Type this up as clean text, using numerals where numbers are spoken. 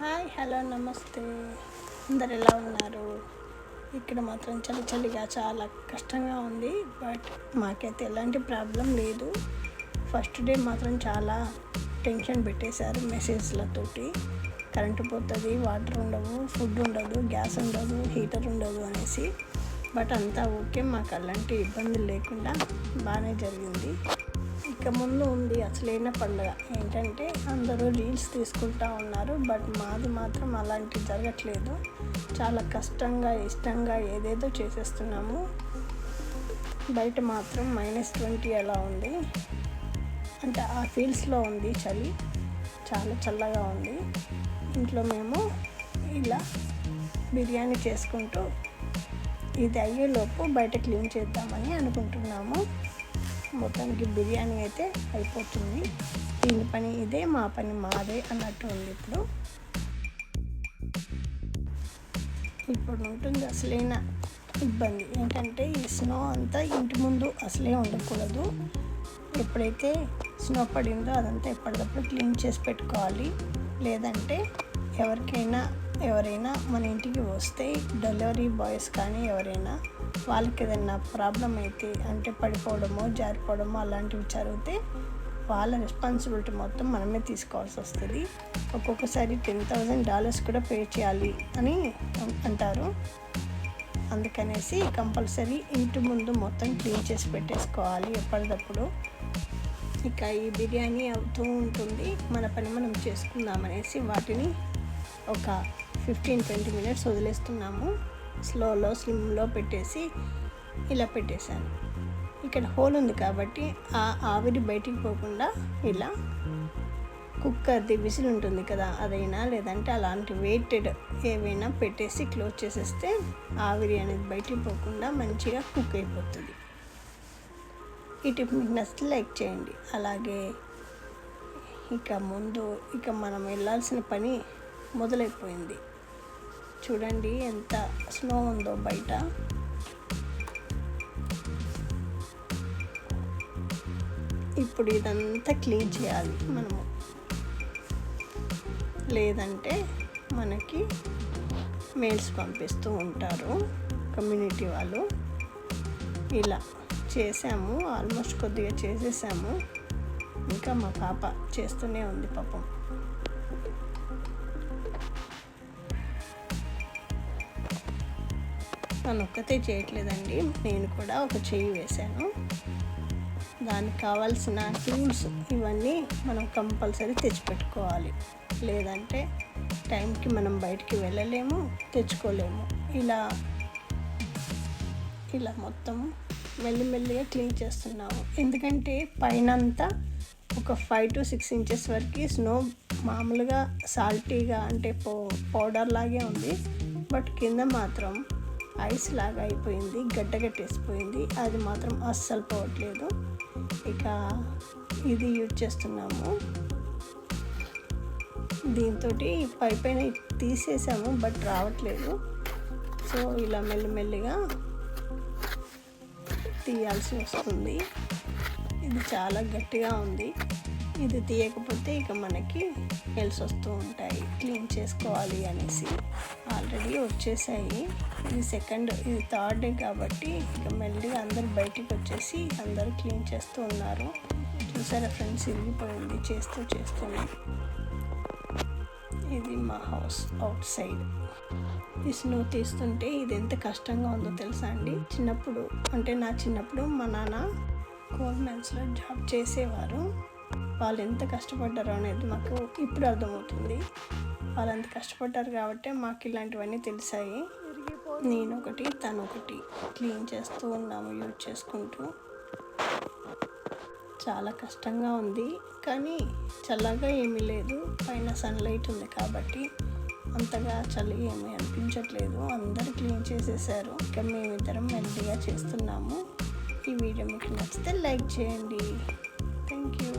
Hi, hello, నమస్తే. అందరు ఎలా ఉన్నారు? ఇక్కడ మాత్రం చలిగా చాలా కష్టంగా ఉంది. బట్ మాకైతే ఎలాంటి ప్రాబ్లం లేదు. ఫస్ట్ డే మాత్రం చాలా టెన్షన్ పెట్టేశారు మెసేజ్లతోటి. కరెంటు పోతుంది, వాటర్ ఉండవు, ఫుడ్ ఉండదు, గ్యాస్ ఉండదు, హీటర్ ఉండదు అనేసి. బట్ అంతా ఓకే, మాకు అలాంటి ఇబ్బందులు లేకుండా బాగానే జరిగింది. ఇక ముందు ఉంది అసలైన పండుగ. ఏంటంటే అందరూ రీల్స్ తీసుకుంటూ ఉన్నారు, బట్ మాది మాత్రం అలాంటివి జరగట్లేదు. చాలా కష్టంగా ఇష్టంగా ఏదేదో చేసేస్తున్నాము. బయట మాత్రం -20 అలా ఉంది, అంటే ఆ ఫీల్డ్స్లో ఉంది చలి, చాలా చల్లగా ఉంది. ఇంట్లో మేము ఇలా బిర్యానీ చేసుకుంటూ ఇది అయ్యేలోపు బయట క్లీన్ చేద్దామని అనుకుంటున్నాము. మొత్తానికి బిర్యానీ అయితే అయిపోతుంది. దీని పని ఇదే, మా పని మాదే అన్నట్టు ఉంది. ఇప్పుడు ఉంటుంది అసలైన ఇబ్బంది. ఏంటంటే ఈ స్నో అంతా ఇంటి ముందు అసలే ఉండకూడదు. ఎప్పుడైతే స్నో పడిందో అదంతా ఎప్పటికప్పుడు క్లీన్ చేసి పెట్టుకోవాలి. లేదంటే ఎవరైనా మన ఇంటికి వస్తే డెలివరీ బాయ్స్ కానీ ఎవరైనా వాళ్ళకి ఏదైనా ప్రాబ్లం అయితే, అంటే పడిపోవడమో జారిపోవడమో అలాంటివి జరిగితే వాళ్ళ రెస్పాన్సిబిలిటీ మొత్తం మనమే తీసుకోవాల్సి వస్తుంది. ఒక్కొక్కసారి $10,000 కూడా పే చేయాలి అని అంటారు. అందుకనేసి కంపల్సరీ ఇంటి ముందు మొత్తం క్లీన్ చేసి పెట్టేసుకోవాలి ఎప్పటికప్పుడు. ఇక ఈ బిర్యానీ అవుతూ ఉంటుంది, మన పని మనం చేసుకుందామనేసి వాటిని ఒక 15-20 మినిట్స్ వదిలేస్తున్నాము. స్లిమ్లో పెట్టేసి ఇలా పెట్టేశాను. ఇక్కడ హోల్ ఉంది కాబట్టి ఆ ఆవిరి బయటికి పోకుండా ఇలా కుక్కర్ది విజిల్ ఉంటుంది కదా, అదైనా లేదంటే అలాంటి వెయిటెడ్ ఏవైనా పెట్టేసి క్లోజ్ చేసేస్తే ఆవిరి అనేది బయటికి పోకుండా మంచిగా కుక్ అయిపోతుంది. ఈ టిప్ మీకు నచ్చితే లైక్ చేయండి. అలాగే ఇక మనం వెళ్ళాల్సిన పని మొదలైపోయింది. చూడండి ఎంత స్నో ఉందో బయట. ఇప్పుడు ఇదంతా క్లీన్ చేయాలి మనము, లేదంటే మనకి మెయిల్స్ పంపిస్తూ ఉంటారు కమ్యూనిటీ వాళ్ళు. ఇలా చేసాము, ఆల్మోస్ట్ కొద్దిగా చేసేసాము. ఇంకా మా పాప చేస్తూనే ఉంది పాపం. నన్ను ఒక్కతే చేయట్లేదండి, నేను కూడా ఒక చెయ్యి వేశాను. దానికి కావాల్సిన టూల్స్ ఇవన్నీ మనం కంపల్సరీ తెచ్చిపెట్టుకోవాలి. లేదంటే టైంకి మనం బయటికి వెళ్ళలేము, తెచ్చుకోలేము. ఇలా మొత్తం మెల్లిమెల్లిగా క్లీన్ చేస్తున్నాము. ఎందుకంటే పైనంతా ఒక 5 to 6 ఇంచెస్ వరకు స్నో మామూలుగా సాల్టీగా, అంటే పౌడర్ లాగే ఉంది. బట్ కింద మాత్రం ఐస్ లాగా అయిపోయింది, గడ్డగట్టేసిపోయింది. అది మాత్రం అస్సలు పోవట్లేదు. ఇక ఇది యూజ్ చేస్తున్నాము. దీంతో పైన తీసేసాము, బట్ రావట్లేదు. సో ఇలా మెల్లిమెల్లిగా తీయాల్సి వస్తుంది. ఇది చాలా గట్టిగా ఉంది. ఇది తీయకపోతే ఇక మనకి మెల్స్ వస్తూ ఉంటాయి, క్లీన్ చేసుకోవాలి అనేసి. ఆల్రెడీ వచ్చేసాయి. ఇది 3rd డే కాబట్టి ఇక మెల్లిగా అందరు బయటికి వచ్చేసి అందరూ క్లీన్ చేస్తూ ఉన్నారు. చూసారా ఫ్రెండ్స్, ఇరిగిపోయింది చేస్తూనే. ఇది మా హౌస్ అవుట్ సైడ్. ఈ స్నో తీస్తుంటే ఇది ఎంత కష్టంగా ఉందో తెలుసా అండి. నా చిన్నప్పుడు మా నాన్న కోల్ మైన్స్లో జాబ్ చేసేవారు. వాళ్ళు ఎంత కష్టపడ్డారో అనేది మాకు ఇప్పుడు అర్థమవుతుంది. వాళ్ళు ఎంత కష్టపడ్డారు కాబట్టి మాకు ఇలాంటివన్నీ తెలిసాయి. నేనొకటి తనొకటి క్లీన్ చేస్తూ ఉన్నాము యూజ్ చేసుకుంటూ. చాలా కష్టంగా ఉంది, కానీ చల్లగా ఏమీ లేదు. పైన సన్లైట్ ఉంది కాబట్టి అంతగా చలి ఏమీ అనిపించట్లేదు. అందరూ క్లీన్ చేసేసారు. ఇక మేమిద్దరం మెల్లిగా చేస్తున్నాము. ఈ వీడియో మీకు నచ్చితే లైక్ చేయండి. Thank you.